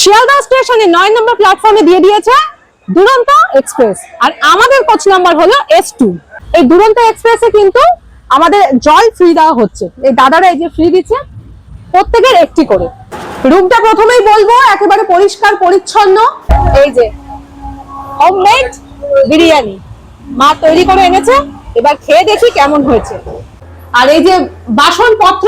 শিয়ালদহ স্টেশনে 9 নম্বর প্ল্যাটফর্মে দিয়ে দিয়েছে দুরন্ত এক্সপ্রেস, আর আমাদের কোচ নাম্বার হলো S2। এই দুরন্ত এক্সপ্রেসে কিন্তু আমাদের জল ফ্রি দেওয়া হচ্ছে। এই দাদারা এই যে ফ্রি দিচ্ছে, প্রত্যেকের একটি করে। রুমটা প্রথমেই বলবো একেবারে পরিষ্কার পরিচ্ছন্ন। এই যে হোমমেড বিরিয়ানি মা তৈরি করে এনেছে, এবার খেয়ে দেখি কেমন হয়েছে। আর এই যে বাসনপত্র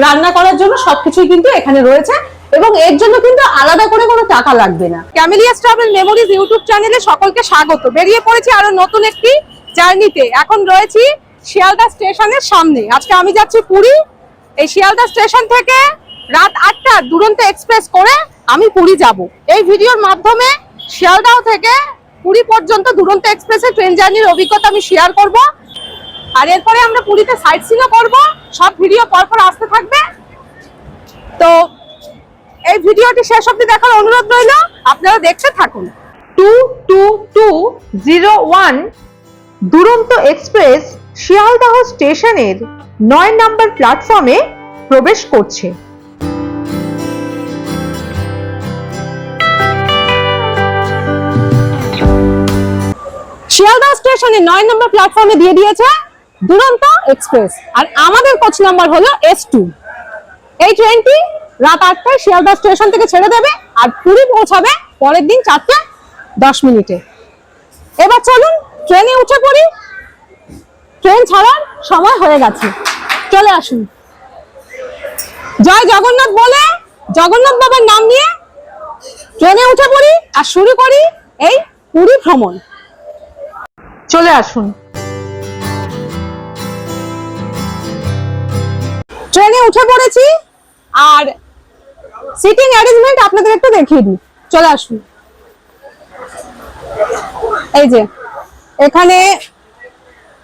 রান্না করার জন্য সবকিছুই কিন্তু এখানে রয়েছে, এবং এর জন্য কিন্তু আলাদা করে কোনো টাকা লাগবে না। ক্যামেলিয়াস ট্রাভেল মেমোরিজ ইউটিউব চ্যানেলে সকলকে স্বাগত। বেরিয়ে পড়েছি আরো নতুন একটি জার্নিতে। এখন রয়েছি শিয়ালদহ স্টেশনের সামনে। আজকে আমি যাচ্ছি পুরী। এই শিয়ালদহ স্টেশন থেকে রাত 8টা দুরন্ত এক্সপ্রেস করে আমি পুরী যাব। এই ভিডিওর মাধ্যমে শিয়ালদহ থেকে পুরী পর্যন্ত দুরন্ত এক্সপ্রেসের ট্রেন জার্নির অভিজ্ঞতা আমি শেয়ার করব। আর এরপরে আমরা পুরীতে সাইট সিনও করবো। সব ভিডিও পরপর আসতে থাকবে। তো এই ভিডিওটি শেষ অবধি দেখার অনুরোধ রইল, আপনারা দেখতে থাকুন। 2201 দুরন্ত এক্সপ্রেস শিয়ালদহ স্টেশনের 9 নম্বর প্ল্যাটফর্মে প্রবেশ করছে। শিয়ালদহ স্টেশনে 9 নম্বর প্ল্যাটফর্মে দিয়ে দিয়েছে দুরন্ত এক্সপ্রেস, আর আমাদের কোচ নাম্বার হলো S2। এই ট্রেনটি রাত 8টায় শিয়ালদহ স্টেশন থেকে ছেড়ে দেবে আর পুরী পৌঁছাবে পরের দিন 4:10। এবার চলুন ট্রেনে উঠে পড়ি। ট্রেন ছাড়ার সময় হয়ে গেছে, চলে আসুন। জয় জগন্নাথ বলে জগন্নাথ বাবার নাম নিয়ে ট্রেনে উঠে পড়ি আর শুরু করি এই পুরী ভ্রমণ। চলে আসুন। ট্রেনে উঠে পড়েছি, আর সিটিং অ্যারেঞ্জমেন্ট আপনাদের একটু দেখিয়ে দিই। চলে আসুন। এই যে এখানে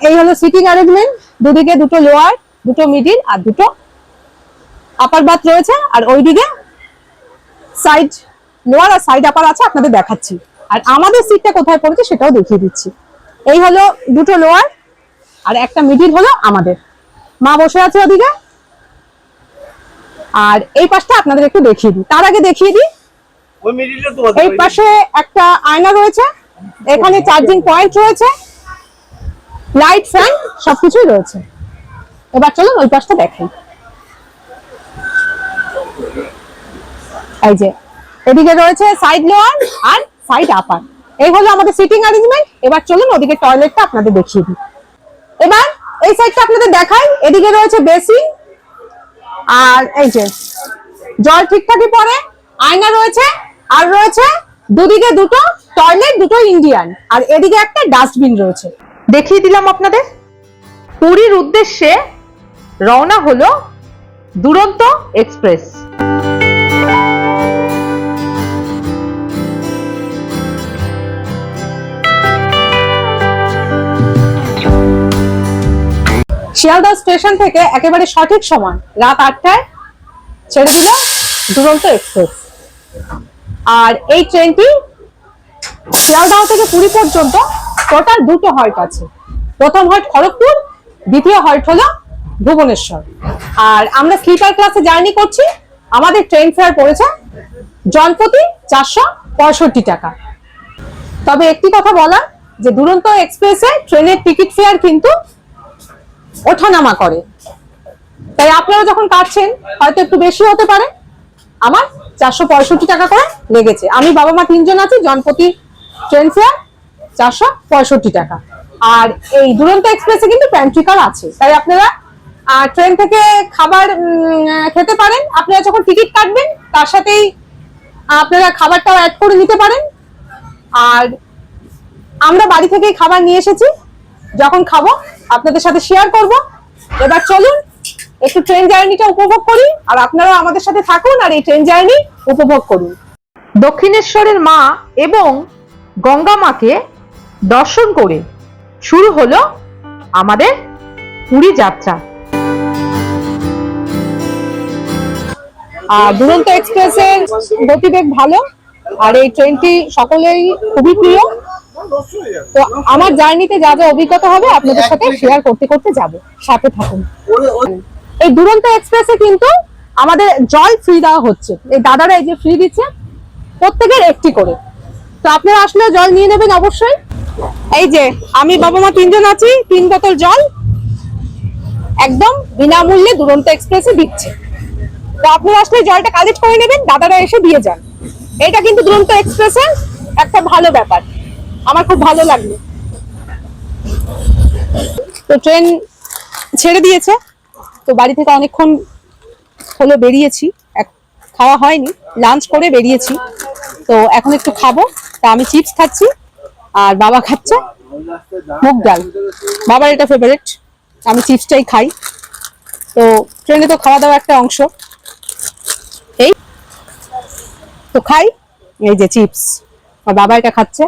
এই হলো সিটিং অ্যারেঞ্জমেন্ট। দুদিকে দুটো লোয়ার, দুটো মিডিল আর দুটো আপার বাথ রয়েছে, আর ওইদিকে সাইড লোয়ার আর সাইড আপার আছে, আপনাদের দেখাচ্ছি। আর আমাদের সিটটা কোথায় পড়েছে সেটাও দেখিয়ে দিচ্ছি। এই হলো দুটো লোয়ার আর একটা মিডিল হলো আমাদের। মা বসে আছে ওদিকে, আর এই পাশটা আপনাদের একটু দেখিয়ে দিই। তার আগে দেখিয়ে দিই এই পাশে একটা আয়না রয়েছে, এখানে চার্জিং পয়েন্ট রয়েছে, লাইট ফ্যান সবকিছুই রয়েছে। এবার চলুন ওই পাশটা দেখাই। এই যে এদিকে রয়েছে সাইড লোয়ার আর সাইড আপার। এই হলো আমাদের সিটিং অ্যারেঞ্জমেন্ট। এবার চলুন ওদিকে টয়লেটটা আপনাদের দেখিয়ে দিই। এবার এই সাইডটা আপনাদের দেখাই। এদিকে রয়েছে বেসিন, আর এই যে জল ঠিকঠাকই পড়ে, আয়না রয়েছে, আর রয়েছে দুদিকে দুটো টয়লেট, দুটো ইন্ডিয়ান, আর এদিকে একটা ডাস্টবিন রয়েছে। দেখিয়ে দিলাম আপনাদের। পুরীর উদ্দেশ্যে রওনা হলো দুরন্ত এক্সপ্রেস। শিয়ালদহ স্টেশন থেকে একেবারে সঠিক সময় রাত 8টায় ছেড়ে দিল দুরন্ত এক্সপ্রেস। আর এই ট্রেনটি শিয়ালদহ থেকে পুরী পর্যন্ত টোটাল দুটো হল্ট আছে। প্রথম হল্ট খড়গপুর, দ্বিতীয় হল্ট হলো ভুবনেশ্বর। আর আমরা স্লিপার ক্লাসে জার্নি করছি। আমাদের ট্রেন ফেয়ার পড়েছে জনপ্রতি 465 টাকা। তবে একটি কথা বলা, যে দুরন্ত এক্সপ্রেসে ট্রেনের টিকিট ফেয়ার কিন্তু ওঠানামা করে, তাই আপনারা যখন কাটছেন হয়তো একটু বেশি হতে পারে। আমার 465 টাকা করে লেগেছে। আমি বাবা মা 3 জন আছি। জনপ্রতি ট্রেন ফেয়ার 465 টাকা। আর এই দুরন্ত এক্সপ্রেসে কিন্তু প্যান্ট্রি কার আছে, তাই আপনারা ট্রেন থেকে খাবার খেতে পারেন। আপনারা যখন টিকিট কাটবেন তার সাথেই আপনারা খাবারটাও অ্যাড করে নিতে পারেন। আর আমরা বাড়ি থেকেই খাবার নিয়ে এসেছি, যখন খাবো আপনাদের সাথে শেয়ার করব। এবার চলুন একটু ট্রেন জার্নিটা উপভোগ করি, আর আপনারা আমাদের সাথে থাকুন আর এই ট্রেন জার্নি উপভোগ করুন। দক্ষিণেশ্বরের মা এবং গঙ্গা মাকে দর্শন করে শুরু হলো আমাদের পুরী যাত্রা। আর দুরন্ত এক্সপ্রেসের গতিবেগ ভালো, আর এই ট্রেনটি সকলেই খুবই প্রিয়। তো আমার জার্নিতে যা যা অভিজ্ঞতা হবে আপনাদের সাথে শেয়ার করতে করতে যাব, সাথে থাকুন। এই দুরন্ত এক্সপ্রেসে কিন্তু আমাদের জল ফ্রি দেওয়া হচ্ছে। এই দাদারা এই যে ফ্রি দিচ্ছে, প্রত্যেকের একটি করে। তো আপনারা আসলে জল নিয়ে নেবেন অবশ্যই। এই যে আমি বাবা মা তিনজন আছি, 3 বোতল জল একদম বিনামূল্যে দুরন্ত এক্সপ্রেসে দিচ্ছে। তো আপনারা আসলে জলটা কালেক্ট করে নেবেন, দাদারা এসে দিয়ে যান। এটা কিন্তু দুরন্ত এক্সপ্রেসের একটা ভালো ব্যাপার, আমার খুব ভালো লাগলো। তো ট্রেন ছেড়ে দিয়েছে, তো বাড়ি থেকে অনেকক্ষণ হলো বেরিয়েছি, খাওয়া হয়নি, লাঞ্চ করে বেরিয়েছি। তো এখন একটু খাবো, তা আমি চিপস খাচ্ছি আর বাবা খাচ্ছে মুগ ডাল। বাবার এটা ফেভারিট, আমি চিপসটাই খাই। তো ট্রেনে তো খাওয়া দাওয়া একটা অংশ, এই তো খাই। এই যে চিপস, আর বাবা এটা খাচ্ছে।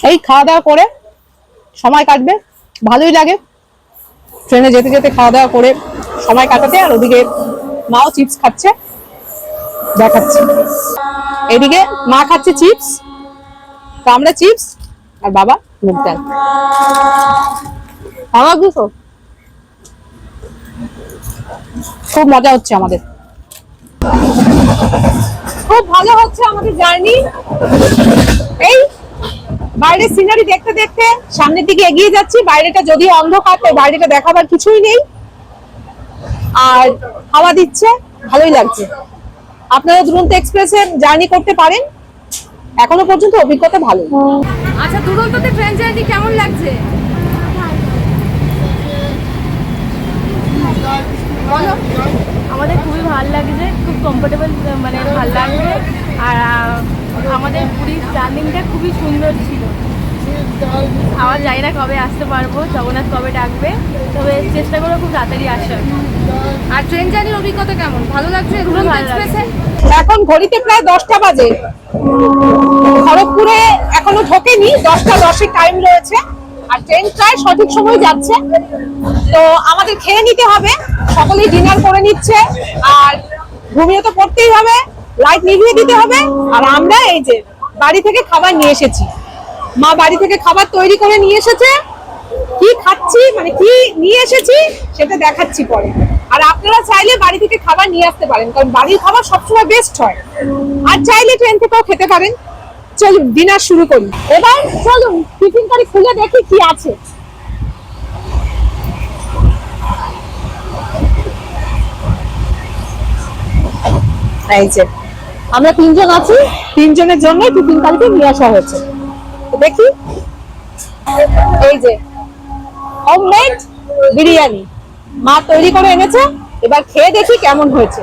এই খাওয়া দাওয়া করে সময় কাটবে, ভালোই লাগে ট্রেনে যেতে যেতে খাওয়া দাওয়া করে সময় কাটাতে। আর ওদিকে মাও চিপস খাচ্ছে, দেখাচ্ছে। এদিকে মা খাচ্ছে চিপস, তো আমরা চিপস আর বাবা মুগ ডাল। আমার বুঝো খুব মজা হচ্ছে আমাদের, খুব ভালো হচ্ছে আমাদের জার্নি। এই বাইরের সিনারি দেখতে দেখতে সামনের দিকে এগিয়ে যাচ্ছি। বাইরেটা যদিও অন্ধকার, তাই বাইরেটা দেখাবার কিছুই নেই, আর হাওয়া দিচ্ছে, ভালোই লাগছে। আপনারা দুরন্ত এক্সপ্রেসে জার্নি করতে পারেন, এখনো পর্যন্ত অভিজ্ঞতা ভালো। আচ্ছা, দুরন্ততে ট্রেন জার্নি কেমন লাগছে? বলো। আমাদের খুবই ভালো লাগছে, খুব কমফোর্টেবল, মানে ভালো লাগছে। আর আমাদের পুরীর জার্নিটা খুবই সুন্দর ছিল। আবার জানি না কবে আসতে পারবো, জগন্নাথ কবে ডাকবে, তবে চেষ্টা করবো খুব তাড়াতাড়ি আসার। আর ট্রেন জার্নির অভিজ্ঞতা কেমন? ভালো লাগছে দুরন্ত এক্সপ্রেসে? এখন ঘড়িতে প্রায় 10টা বাজে, খড়গপুরে এখনো ঢোকেনি, 10টা 10-এর টাইম রয়েছে, আর ট্রেন প্রায় সঠিক সময় যাচ্ছে। তো আমাদের খেয়ে নিতে হবে, সকলেই ডিনার করে নিচ্ছে, আর ঘুমিয়ে তো পড়তেই হবে, লাইট নিভিয়ে দিতে হবে। আর আমরা এই যে বাড়ি থেকে খাবার নিয়ে এসেছি, মা বাড়ি থেকে খাবার তৈরি করে নিয়ে এসেছে। কি খাচ্ছি, মানে কি নিয়ে এসেছি সেটা দেখাচ্ছি পরে। আর আপনারা চাইলে বাড়ি থেকে খাবার নিয়ে আসতে পারেন, কারণ বাড়ির খাবার সবসময় বেস্ট হয়। আর চাইলে ট্রেন থেকেও খেতে পারেন। চলুন ডিনার শুরু করি এবার। চলুন টিফিন কারি খুলে দেখি কি আছে। এই যে আমরা 3 জন আছি, 3 জনের জন্য টিফিন কারিতে নিয়ে আসা হয়েছে। তো দেখি, এই যে হোমমেড বিরিয়ানি মা তৈরি করে এনেছে, এবার খেয়ে দেখি কেমন হয়েছে।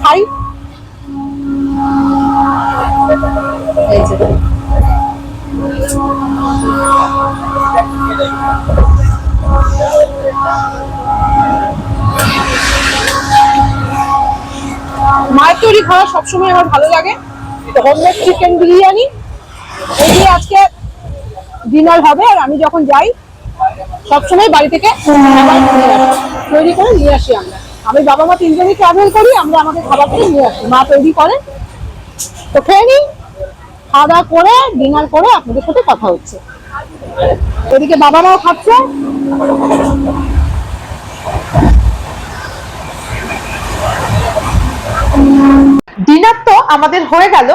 খাই। এই যে মায়ের তৈরি খাওয়া সবসময় আমার ভালো লাগে। হোমমেড চিকেন বিরিয়ানি, এই দিয়ে আজকে ডিনার হবে। আর আমি যখন যাই সবসময় বাড়ি থেকে খাবার তৈরি করে নিয়ে আসি। আমি বাবা মা 3 জনই ট্রাভেল করি, আমরা আমাদের খাবার থেকে নিয়ে আসি, মা তৈরি করে। তো খেয়ে নিই, খাওয়া দাওয়া করে ডিনার করে আপনাদের সাথে কথা হচ্ছে। এদিকে বাবা মাও খাচ্ছে। ডিনার তো আমাদের হয়ে গেল,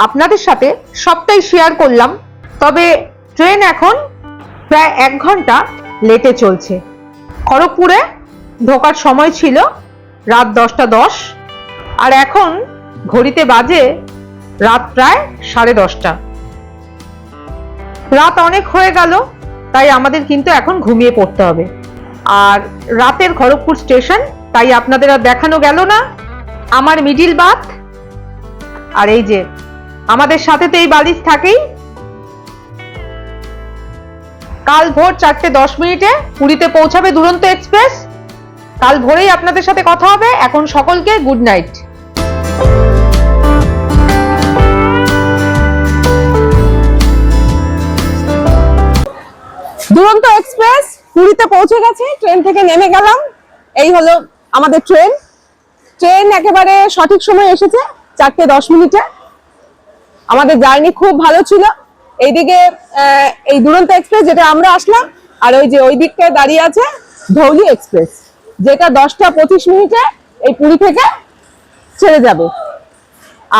আপনাদের সাথে সবটাই শেয়ার করলাম। তবে ট্রেন এখন প্রায় 1 ঘন্টা লেটে চলছে। খড়গপুরে ঢোকার সময় ছিল রাত 10টা 10, আর এখন ঘড়িতে বাজে রাত প্রায় 10:30। রাত অনেক হয়ে গেল, তাই আমাদের কিন্তু এখন ঘুমিয়ে পড়তে হবে। আর রাতের খড়গপুর স্টেশন, তাই আপনাদের আর দেখানো গেল না। আমার মিডিল বাথ, আর এই যে আমাদের সাথে তো এই বালিশ থাকেই। কাল ভোর 4:10 পুরীতে পৌঁছাবে দুরন্ত এক্সপ্রেস। কাল ভোরেই আপনাদের সাথে কথা হবে। এখন সকলকে গুড নাইট। দুরন্ত এক্সপ্রেস পুরীতে পৌঁছে গেছে, ট্রেন থেকে নেমে গেলাম। এই হলো আমাদের ট্রেন। ট্রেন একেবারে সঠিক সময় এসেছে, 4:10। আমাদের জার্নি খুব ভালো ছিল। এইদিকে এই দুরন্ত এক্সপ্রেস যেটা আমরা আসলাম, আর ওই যে ওই দিকটায় দাঁড়িয়ে আছে ধৌলি এক্সপ্রেস। যেটা 10:25 এই পুরী থেকে ছেড়ে যাবে।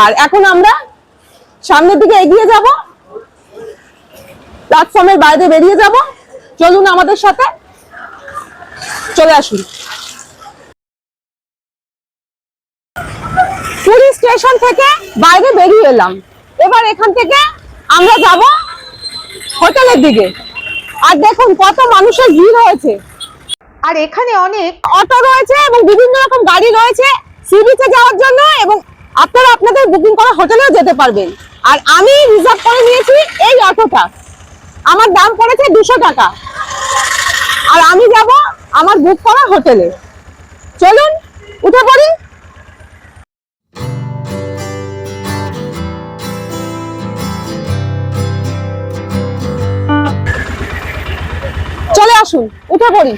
আর এখন আমরা সামনের দিকে এগিয়ে যাব, প্ল্যাটফর্মের বাইরে বেরিয়ে যাব। চলুন আমাদের সাথে, চলে আসুন। পুরী স্টেশন থেকে বাইরে বেরিয়ে এলাম। এবার এখান থেকে আমরা যাব হোটেলের দিকে। আর দেখুন কত মানুষের ভিড় হয়েছে, আর এখানে অনেক অটো রয়েছে এবং বিভিন্ন রকম গাড়ি রয়েছে সি বিচে যাওয়ার জন্য, এবং আপনারা আপনাদের বুকিং করা হোটেলেও যেতে পারবেন। আর আমি রিজার্ভ করে নিয়েছি এই অটোটা, আমার দাম পড়েছে 200 টাকা। আর আমি যাব আমার বুক করা হোটেলে। চলুন উঠে পড়ি। চলে আসুন, উঠে পড়ি।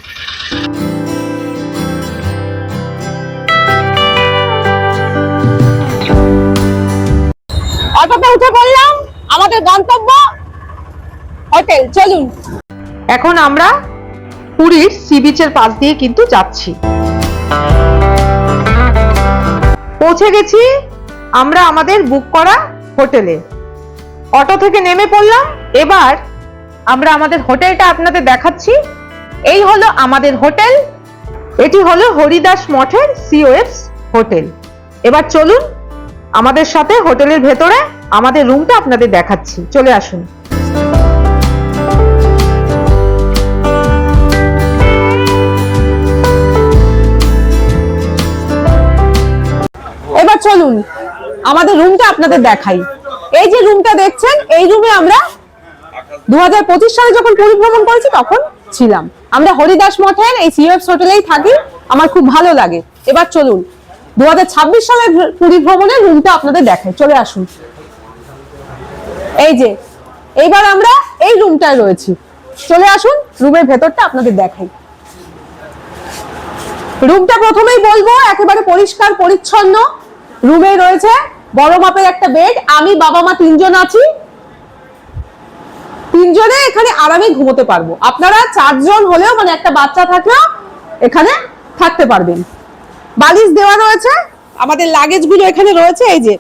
অটোতে উঠে পড়লাম, আমাদের গন্তব্য হোটেল। চলুন। এখন আমরা পুরীর সি বিচের পাশ দিয়ে কিন্তু যাচ্ছি। পৌঁছে গেছি আমরা আমাদের বুক করা হোটেলে। অটো থেকে নেমে পড়লাম। এবার আমরা আমাদের হোটেলটা আপনাদের দেখাচ্ছি। এই হলো আমাদের হোটেল। এটি হলো হরিদাস মঠের সিওএফস হোটেল। এবার চলুন আমাদের সাথে হোটেলের ভেতরে আমাদের রুমটা আপনাদের দেখাচ্ছি। চলে আসুন। এবার চলুন আমাদের রুমটা আপনাদের দেখাই। এই যে রুমটা দেখছেন, এই রুমে আমরা 2025 সালে যখন পুরী ভ্রমণ করেছি তখন ছিলাম। আমরা হরিদাস মঠের এই সিওএফস হোটেলেই থাকি, আমার খুব ভালো লাগে। এবার চলুন 2026 সালের পুরী ভ্রমণের রুমটা আপনাদের দেখাই। চলে আসুন। এই যে এইবার আমরা এই রুমটায় রয়েছি। চলে আসুন রুমের ভেতরটা আপনাদের দেখাই। রুমটা প্রথমেই বলবো একেবারে পরিষ্কার পরিচ্ছন্ন। রুমে রয়েছে বড় মাপের একটা বেড। আমি বাবা মা 3 জন আছি, 3 জনে এখানে আরামে ঘুমোতে পারবো। আপনারা 4 জন হলেও, মানে একটা বাচ্চা থাকলেও এখানে থাকতে পারবেন। বালিশ দেওয়া রয়েছে, আমাদের লাগেজ গুলো এখানে রয়েছে। এই যে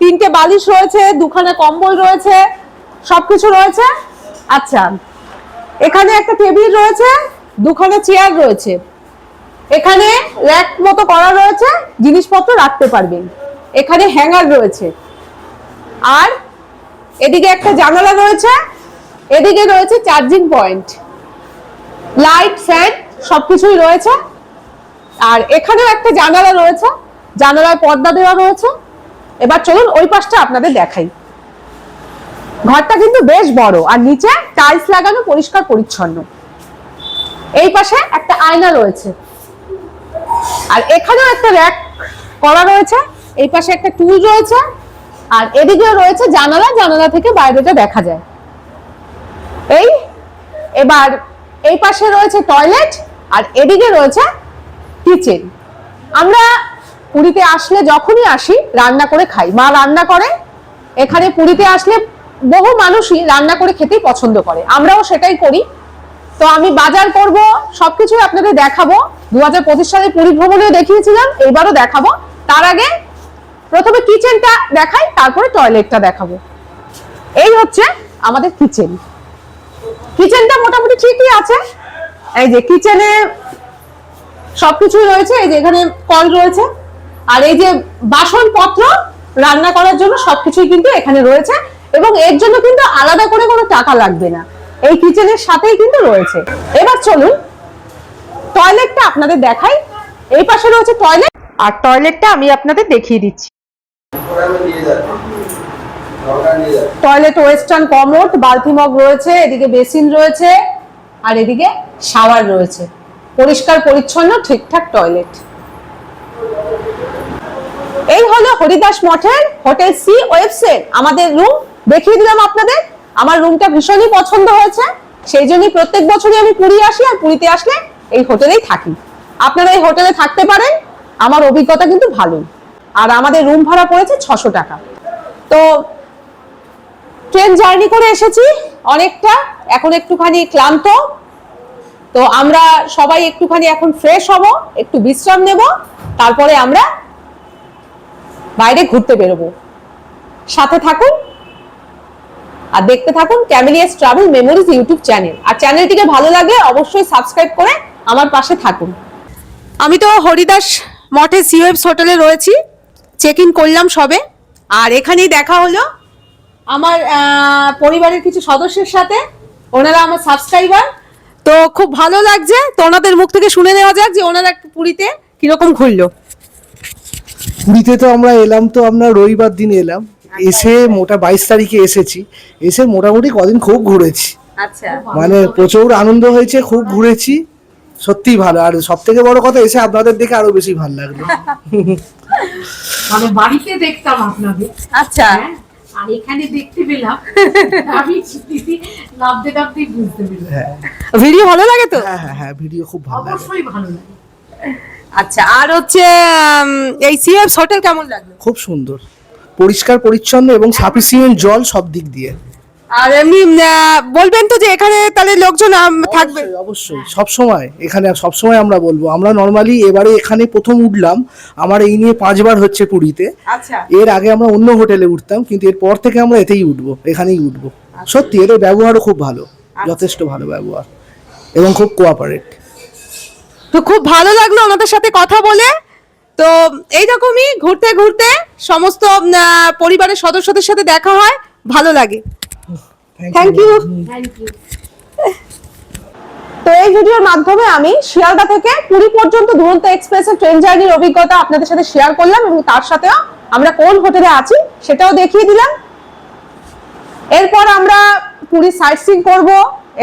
3টে বালিশ রয়েছে, 2খানা কম্বল রয়েছে, সবকিছু রয়েছে। আচ্ছা, এখানে একটা টেবিল রয়েছে, 2খানা চেয়ার রয়েছে। এখানে র‍্যাক মতো করা রয়েছে, জিনিসপত্র রাখতে পারবেন। এখানে হ্যাঙ্গার রয়েছে। আর এদিকে একটা জানালা রয়েছে, এদিকে রয়েছে চার্জিং পয়েন্ট, লাইট, ফ্যান সবকিছুই রয়েছে। আর এখানেও একটা জানালা রয়েছে, জানালায় পর্দা দেওয়া রয়েছে। এবার চলুন ওই পাশটা আপনাদের দেখাই। ঘরটা কিন্তু বেশ বড়, আর নিচে টাইলস লাগানো, পরিষ্কার পরিচ্ছন্ন। এই পাশে একটা আয়না রয়েছে, আর এখানেও একটা র‍্যাক করা রয়েছে। এই পাশে একটা টুল রয়েছে, আর এদিকেও রয়েছে জানালা, জানালা থেকে বাইরেটা দেখা যায়। এবার এই পাশে রয়েছে টয়লেট, আর এদিকে রয়েছে কিচেন। আমরা পুরীতে আসলে যখনই আসি রান্না করে খাই, মা রান্না করে। এখানে পুরীতে আসলে বহু মানুষই রান্না করে খেতেই পছন্দ করে, আমরাও সেটাই করি। তো আমি বাজার করব, সবকিছু আপনাদের দেখাবো। 2025 সালে পুরী ভ্রমণেও দেখিয়েছিলাম, এবারও দেখাবো। তার আগে প্রথমে কিচেনটা দেখাই, তারপরে টয়লেটটা দেখাবো। এই হচ্ছে আমাদের কিচেন। কিচেনটা মোটামুটি ঠিকই আছে। এই যে কিচেনে সবকিছুই রয়েছে। এই যে এখানে কল রয়েছে, আর এই যে বাসনপত্র রান্না করার জন্য সবকিছুই কিন্তু এখানে রয়েছে, এবং এর জন্য কিন্তু আলাদা করে কোনো টাকা লাগবে না, এই কিচেনের সাথেই কিন্তু রয়েছে। এবার চলুন টয়লেটটা আপনাদের দেখাই। এই পাশে রয়েছে টয়লেট, আর টয়লেটটা আমি আপনাদের দেখিয়ে দিচ্ছি। টয়লেট ওয়েস্টার্ন কমোড, বালতি মগ রয়েছে, এদিকে বেসিন রয়েছে, আর এদিকে শাওয়ার রয়েছে। পরিষ্কার পরিচ্ছন্ন ঠিকঠাক টয়লেট। এই হলো হরিদাস মঠের হোটেল সিওএফস এর আমাদের রুম। দেখিয়ে দিলাম আপনাদের। আমার রুমটা ভীষণই পছন্দ হয়েছে, সেই জন্যই প্রত্যেক বছরই আমি পুরী আসি, আর পুরীতে আসলে এই হোটেলেই থাকি। আপনারা এই হোটেলে থাকতে পারেন, আমার অভিজ্ঞতা কিন্তু ভালোই। আর আমাদের রুম ভাড়া পড়েছে 600 টাকা। তো ট্রেন জার্নি করে এসেছি অনেকটা, এখন একটুখানি ক্লান্ত। তো আমরা সবাই একটুখানি এখন ফ্রেশ হব, একটু বিশ্রাম নেব, তারপরে আমরা বাইরে ঘুরতে বেরোবো। সাথে থাকুন আর দেখতে থাকুন ক্যামেলিয়াস ট্রাভেল মেমোরিজ ইউটিউব চ্যানেল। আর চ্যানেলটিকে ভালো লাগলে অবশ্যই সাবস্ক্রাইব করে আমার পাশে থাকুন। আমি তো হরিদাস মঠে সিওএফস হোটেলে রয়েছি, চেক ইন করলাম সবে। আর এখানেই দেখা হলো আমার পরিবারের কিছু সদস্যের সাথে, ওনারা আমার সাবস্ক্রাইবার। তো খুব ভালো লাগছে, তো ওনাদের মুখ থেকে শুনে নেওয়া যাক যে ওনারা পুরীতে কিরকম ঘুরলো। পুরীতে তো আমরা এলাম, তো আমরা রবিবার দিন এলাম, এসে মোটা 22 তারিখে এসেছি। এসে মোটামুটি কদিন খুব ঘুরেছি, আচ্ছা, মানে প্রচুর আনন্দ হয়েছে, খুব ঘুরেছি, সত্যি ভালো। আর সব থেকে বড় কথা, এসে আপনাদের দেখে আরো বেশি ভালো লাগলো। মানে বাড়িতে দেখতাম আপনাদের, আচ্ছা, হ্যাঁ, আর এখানে দেখতে পেলাম, আমি দিদি নামতে নামতেই বুঝতে পেলাম। হ্যাঁ ভিডিও ভালো লাগে তো? হ্যাঁ হ্যাঁ হ্যাঁ, ভিডিও খুব ভালো লাগে, অবশ্যই ভালো লাগে। আচ্ছা, আর হচ্ছে এই সিএফস হোটেল কেমন লাগলো? খুব সুন্দর, পরিষ্কার পরিচ্ছন্ন এবং সাফিসিয়েন্ট জল সব দিক দিয়ে। আর এমনি বলবেন তো যে এখানে তাহলে লোকজন থাকবে? অবশ্যই অবশ্যই, সবসময় এখানে, সবসময় আমরা বলবো। আমরা নর্মালি এবারে এখানে প্রথম উঠলাম, আমার এই নিয়ে 5 বার হচ্ছে পুরীতে। আচ্ছা, এর আগে আমরা অন্য হোটেলে উঠতাম, কিন্তু এরপর থেকে আমরা এতেই উঠবো, এখানেই উঠবো। সত্যি এদের ব্যবহারও খুব ভালো, যথেষ্ট ভালো ব্যবহার এবং খুব কোঅপারেট। তো খুব ভালো লাগলো ওনাদের সাথে কথা বলে। তো এইরকমই ঘুরতে ঘুরতে সমস্ত পরিবারের সদস্যদের সাথে দেখা হয়, ভালো লাগে। Thank you. তো এই ভিডিওর মাধ্যমে আমি শিয়ালদা থেকে পুরী পর্যন্ত দুরন্ত এক্সপ্রেসের ট্রেন জার্নির অভিজ্ঞতা আপনাদের সাথে শেয়ার করলাম, এবং তার সাথেও আমরা কোন হোটেলে আছি সেটাও দেখিয়ে দিলাম। এরপর আমরা পুরী সাইট সিইং করব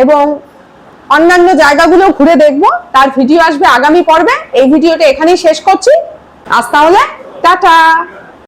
এবং অন্যান্য জায়গাগুলো ঘুরে দেখব, তার ভিডিও আসবে আগামী পর্বে। এই ভিডিওটা এখানেই শেষ করছি, আজ তাহলে টাটা।